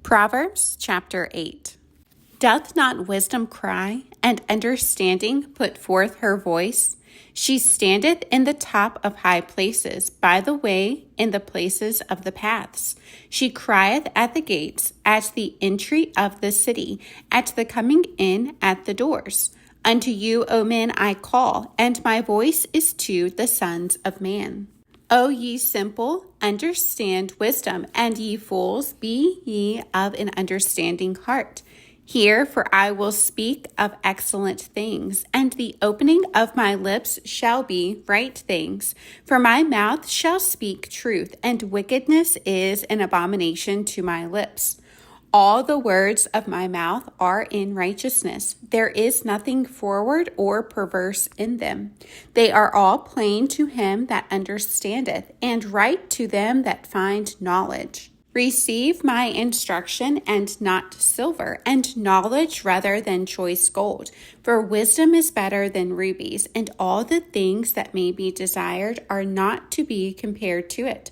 Proverbs chapter 8. Doth not wisdom cry, and understanding put forth her voice? She standeth in the top of high places, by the way, in the places of the paths. She crieth at the gates, at the entry of the city, at the coming in at the doors. Unto you, O men, I call, and my voice is to the sons of man. O ye simple, understand wisdom, and ye fools, be ye of an understanding heart. Hear, for I will speak of excellent things, and the opening of my lips shall be right things. For my mouth shall speak truth, and wickedness is an abomination to my lips. All the words of my mouth are in righteousness. There is nothing forward or perverse in them. They are all plain to him that understandeth, and right to them that find knowledge. Receive my instruction, and not silver, and knowledge rather than choice gold. For wisdom is better than rubies, and all the things that may be desired are not to be compared to it.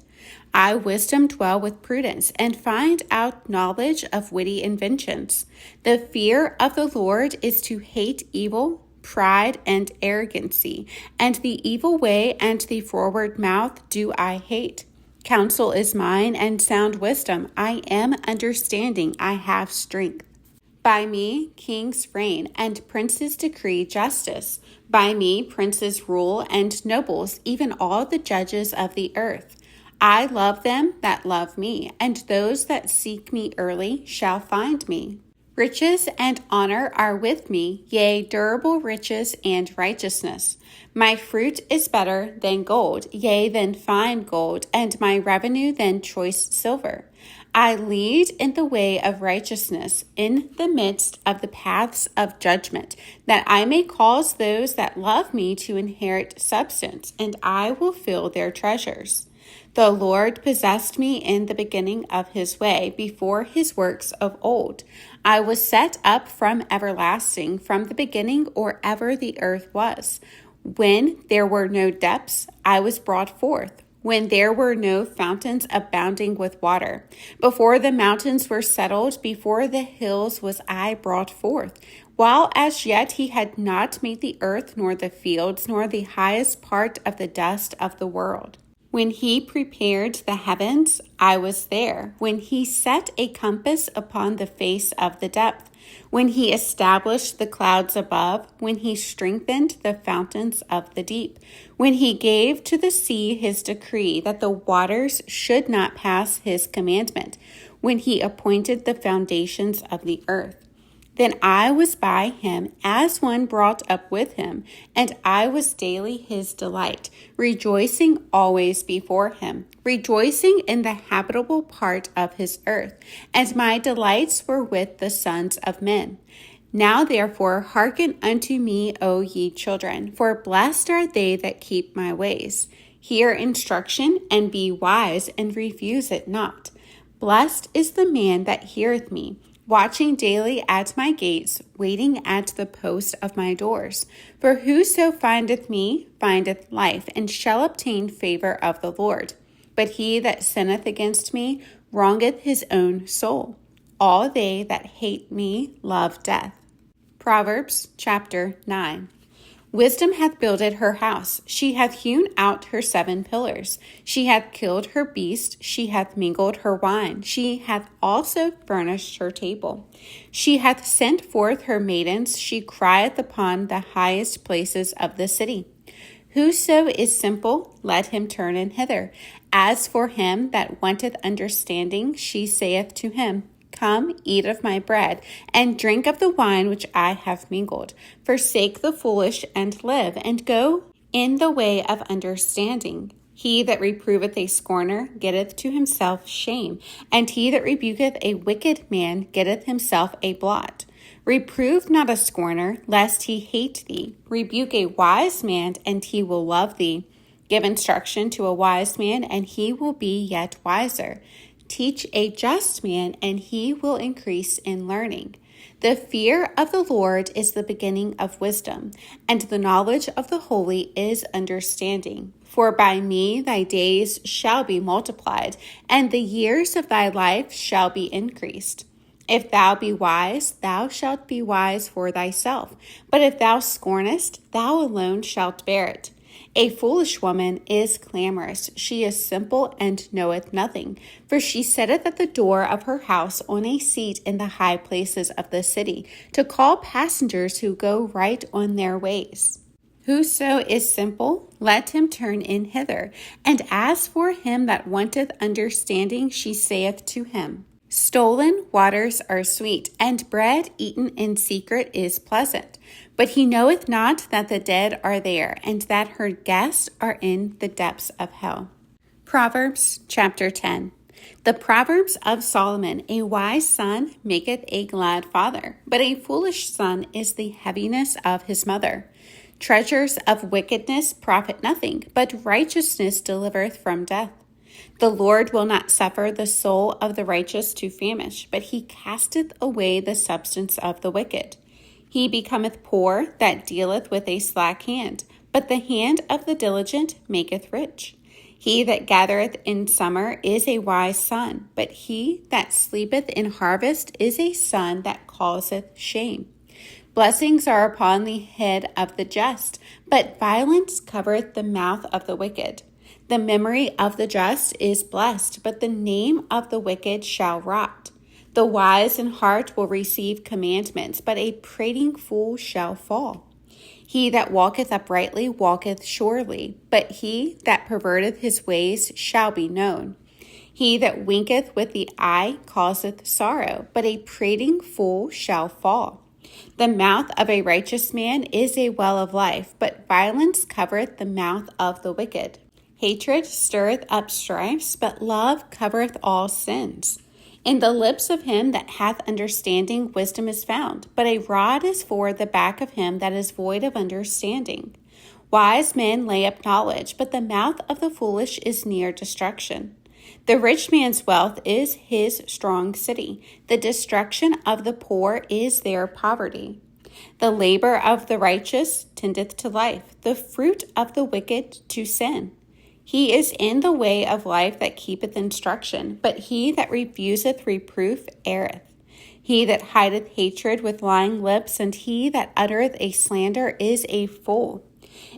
I, wisdom, dwell with prudence, and find out knowledge of witty inventions. The fear of the Lord is to hate evil, pride, and arrogancy, and the evil way and the forward mouth do I hate. Counsel is mine, and sound wisdom. I am understanding, I have strength. By me kings reign, and princes decree justice. By me princes rule, and nobles, even all the judges of the earth. I love them that love me, and those that seek me early shall find me. Riches and honor are with me, yea, durable riches and righteousness. My fruit is better than gold, yea, than fine gold, and my revenue than choice silver. I lead in the way of righteousness, in the midst of the paths of judgment, that I may cause those that love me to inherit substance, and I will fill their treasures. The Lord possessed me in the beginning of his way, before his works of old. I was set up from everlasting, from the beginning or ever the earth was. When there were no depths, I was brought forth. When there were no fountains abounding with water. Before the mountains were settled, before the hills was I brought forth. While as yet he had not made the earth, nor the fields, nor the highest part of the dust of the world. When he prepared the heavens, I was there. When he set a compass upon the face of the depth. When he established the clouds above. When he strengthened the fountains of the deep. When he gave to the sea his decree, that the waters should not pass his commandment. When he appointed the foundations of the earth. Then I was by him as one brought up with him, and I was daily his delight, rejoicing always before him, rejoicing in the habitable part of his earth, and my delights were with the sons of men. Now therefore hearken unto me, O ye children, for blessed are they that keep my ways. Hear instruction, and be wise, and refuse it not. Blessed is the man that heareth me, watching daily at my gates, waiting at the post of my doors. For whoso findeth me findeth life, and shall obtain favor of the Lord. But he that sinneth against me wrongeth his own soul. All they that hate me love death. Proverbs chapter 9. Wisdom hath builded her house. She hath hewn out her 7 pillars. She hath killed her beast. She hath mingled her wine. She hath also furnished her table. She hath sent forth her maidens. She crieth upon the highest places of the city. Whoso is simple, let him turn in hither. As for him that wanteth understanding, she saith to him, Come, eat of my bread, and drink of the wine which I have mingled. Forsake the foolish and live, and go in the way of understanding. He that reproveth a scorner getteth to himself shame, and he that rebuketh a wicked man getteth himself a blot. Reprove not a scorner, lest he hate thee. Rebuke a wise man, and he will love thee. Give instruction to a wise man, and he will be yet wiser. Teach a just man, and he will increase in learning. The fear of the Lord is the beginning of wisdom, and the knowledge of the holy is understanding. For by me thy days shall be multiplied, and the years of thy life shall be increased. If thou be wise, thou shalt be wise for thyself. But if thou scornest, thou alone shalt bear it. A foolish woman is clamorous. She is simple and knoweth nothing. For she sitteth at the door of her house on a seat in the high places of the city, to call passengers who go right on their ways. Whoso is simple, let him turn in hither. And as for him that wanteth understanding, she saith to him, Stolen waters are sweet, and bread eaten in secret is pleasant. But he knoweth not that the dead are there, and that her guests are in the depths of hell. Proverbs chapter 10. The Proverbs of Solomon: A wise son maketh a glad father, but a foolish son is the heaviness of his mother. Treasures of wickedness profit nothing, but righteousness delivereth from death. The Lord will not suffer the soul of the righteous to famish, but he casteth away the substance of the wicked. He becometh poor that dealeth with a slack hand, but the hand of the diligent maketh rich. He that gathereth in summer is a wise son, but he that sleepeth in harvest is a son that causeth shame. Blessings are upon the head of the just, but violence covereth the mouth of the wicked. The memory of the just is blessed, but the name of the wicked shall rot. The wise in heart will receive commandments, but a prating fool shall fall. He that walketh uprightly walketh surely, but he that perverteth his ways shall be known. He that winketh with the eye causeth sorrow, but a prating fool shall fall. The mouth of a righteous man is a well of life, but violence covereth the mouth of the wicked. Hatred stirreth up strifes, but love covereth all sins. In the lips of him that hath understanding wisdom is found, but a rod is for the back of him that is void of understanding. Wise men lay up knowledge, but the mouth of the foolish is near destruction. The rich man's wealth is his strong city. The destruction of the poor is their poverty. The labor of the righteous tendeth to life, the fruit of the wicked to sin. He is in the way of life that keepeth instruction, but he that refuseth reproof erreth. He that hideth hatred with lying lips, and he that uttereth a slander is a fool.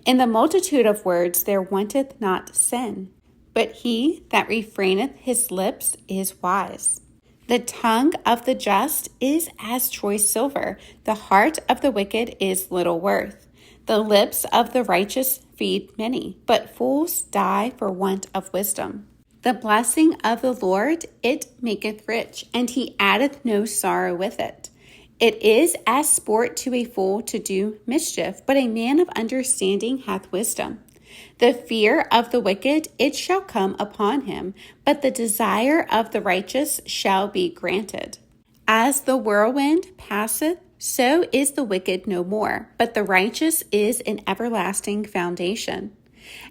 In the multitude of words there wanteth not sin, but he that refraineth his lips is wise. The tongue of the just is as choice silver, the heart of the wicked is little worth. The lips of the righteous feed many, but fools die for want of wisdom. The blessing of the Lord, it maketh rich, and he addeth no sorrow with it. It is as sport to a fool to do mischief, but a man of understanding hath wisdom. The fear of the wicked, it shall come upon him, but the desire of the righteous shall be granted. As the whirlwind passeth, so is the wicked no more, but the righteous is an everlasting foundation.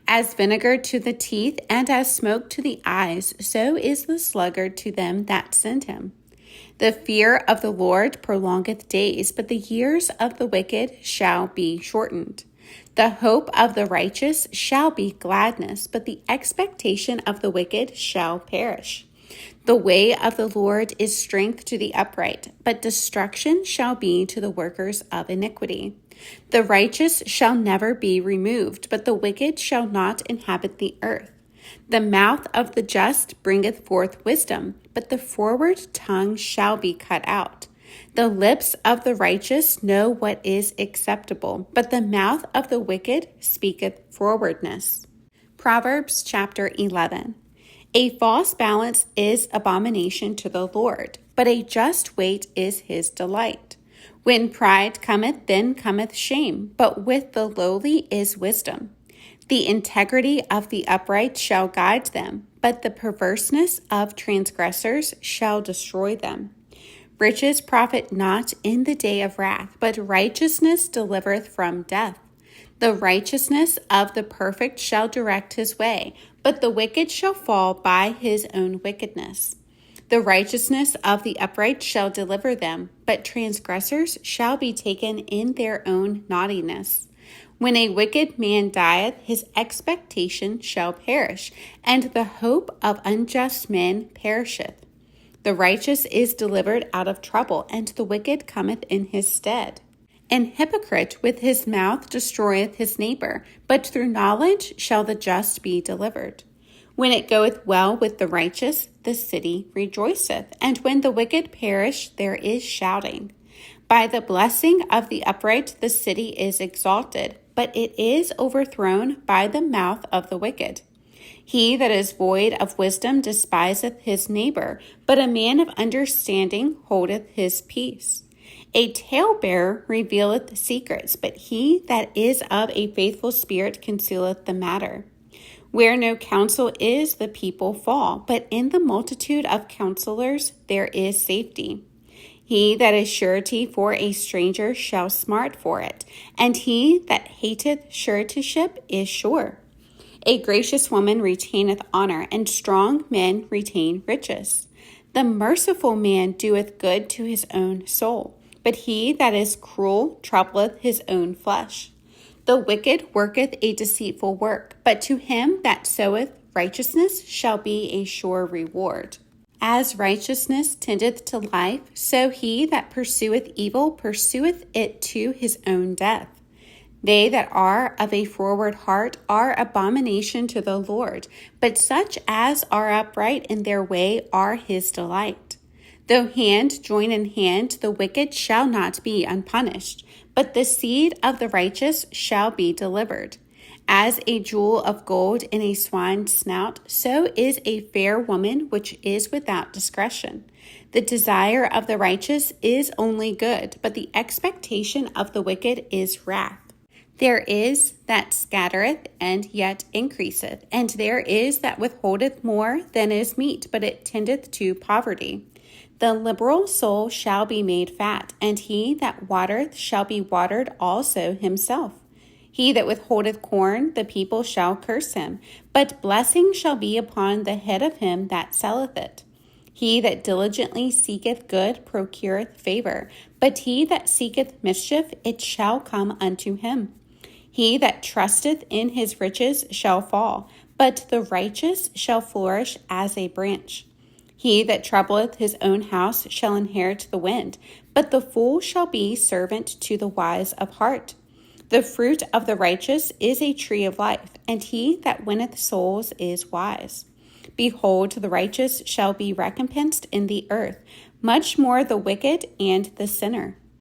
As vinegar to the teeth and as smoke to the eyes, so is the sluggard to them that send him. The fear of the Lord prolongeth days, but the years of the wicked shall be shortened. The hope of the righteous shall be gladness, but the expectation of the wicked shall perish. The way of the Lord is strength to the upright, but destruction shall be to the workers of iniquity. The righteous shall never be removed, but the wicked shall not inhabit the earth. The mouth of the just bringeth forth wisdom, but the forward tongue shall be cut out. The lips of the righteous know what is acceptable, but the mouth of the wicked speaketh frowardness. Proverbs chapter 11. A false balance is abomination to the Lord, but a just weight is his delight. When pride cometh, then cometh shame, but with the lowly is wisdom. The integrity of the upright shall guide them, but the perverseness of transgressors shall destroy them. Riches profit not in the day of wrath, but righteousness delivereth from death. The righteousness of the perfect shall direct his way, but the wicked shall fall by his own wickedness. The righteousness of the upright shall deliver them, but transgressors shall be taken in their own naughtiness. When a wicked man dieth, his expectation shall perish, and the hope of unjust men perisheth. The righteous is delivered out of trouble, and the wicked cometh in his stead. An hypocrite with his mouth destroyeth his neighbor, but through knowledge shall the just be delivered. When it goeth well with the righteous, the city rejoiceth, and when the wicked perish, there is shouting. By the blessing of the upright the city is exalted, but it is overthrown by the mouth of the wicked. He that is void of wisdom despiseth his neighbor, but a man of understanding holdeth his peace. A talebearer revealeth secrets, but he that is of a faithful spirit concealeth the matter. Where no counsel is, the people fall, but in the multitude of counselors there is safety. He that is surety for a stranger shall smart for it, and he that hateth suretyship is sure. A gracious woman retaineth honor, and strong men retain riches. The merciful man doeth good to his own soul, but he that is cruel troubleth his own flesh. The wicked worketh a deceitful work, but to him that soweth righteousness shall be a sure reward. As righteousness tendeth to life, so he that pursueth evil pursueth it to his own death. They that are of a froward heart are abomination to the Lord, but such as are upright in their way are his delight. Though hand join in hand, the wicked shall not be unpunished, but the seed of the righteous shall be delivered. As a jewel of gold in a swine's snout, so is a fair woman which is without discretion. The desire of the righteous is only good, but the expectation of the wicked is wrath. There is that scattereth and yet increaseth, and there is that withholdeth more than is meet, but it tendeth to poverty. The liberal soul shall be made fat, and he that watereth shall be watered also himself. He that withholdeth corn, the people shall curse him, but blessing shall be upon the head of him that selleth it. He that diligently seeketh good procureth favor, but he that seeketh mischief, it shall come unto him. He that trusteth in his riches shall fall, but the righteous shall flourish as a branch. He that troubleth his own house shall inherit the wind, but the fool shall be servant to the wise of heart. The fruit of the righteous is a tree of life, and he that winneth souls is wise. Behold, the righteous shall be recompensed in the earth, much more the wicked and the sinner.